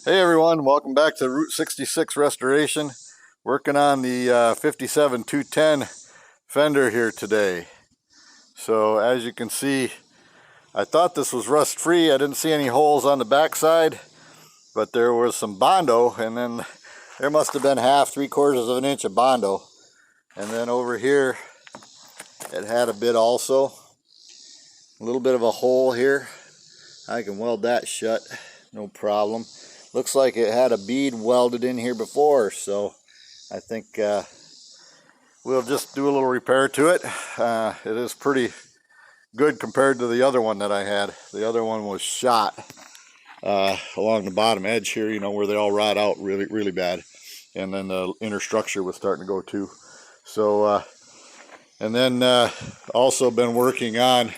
Hey everyone, welcome back to Route 66 Restoration. Working on the 57 210 Fender here today. So as you can see, I thought this was rust free. I didn't see any holes on the backside, but there was some Bondo, and then there must have been half, 3/4 of an inch of Bondo. And then over here, it had a bit also. A little bit of a hole here. I can weld that shut, no problem. Looks like it had a bead welded in here before, so I think we'll just do a little repair to it. It is pretty good compared to the other one that I had. The other one was shot along the bottom edge here, you know, where they all rot out really bad. And then the inner structure was starting to go too. So, and then also been working on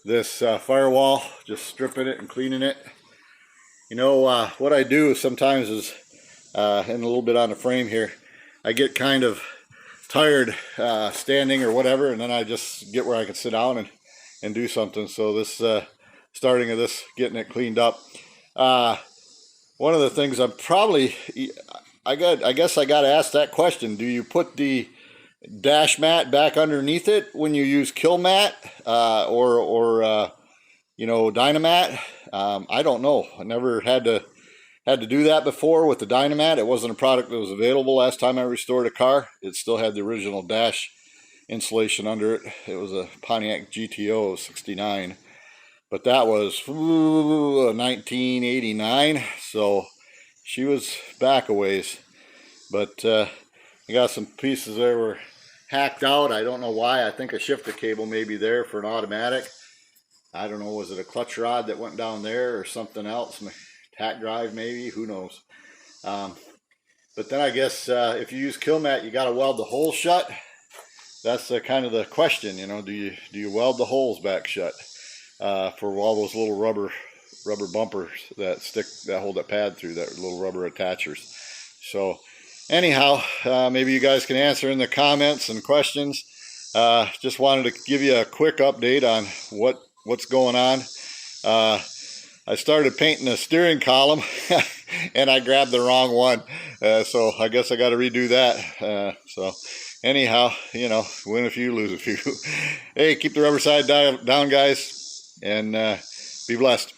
this firewall, just stripping it and cleaning it. You know, what I do sometimes is, and a little bit on the frame here, I get kind of tired standing or whatever, and then I just get where I can sit down and do something. So this starting of this, getting it cleaned up. One of the things I'm probably, I guess I got to ask that question. Do you put the dash mat back underneath it when you use kill mat or you know, Dynamat? I don't know. I never had to do that before with the Dynamat. It wasn't a product that was available last time I restored a car. It still had the original dash insulation under it. It was a Pontiac GTO 69, but that was 1989, so she was back a ways. But I got some pieces there were hacked out. I don't know why. I think a shifter cable may be there for an automatic. I don't know, was it a clutch rod that went down there or something else? Tack drive maybe, who knows. But then I guess if you use kill mat, you got to weld the hole shut. That's kind of the question, you know, do you weld the holes back shut for all those little rubber bumpers that hold that pad through, that little rubber attachers. So anyhow, maybe you guys can answer in the comments and questions. Just wanted to give you a quick update on what's going on. I started painting the steering column and I grabbed the wrong one, so I guess I got to redo that. So anyhow, you know, win a few, lose a few. Hey, keep the rubber side down, guys, and be blessed.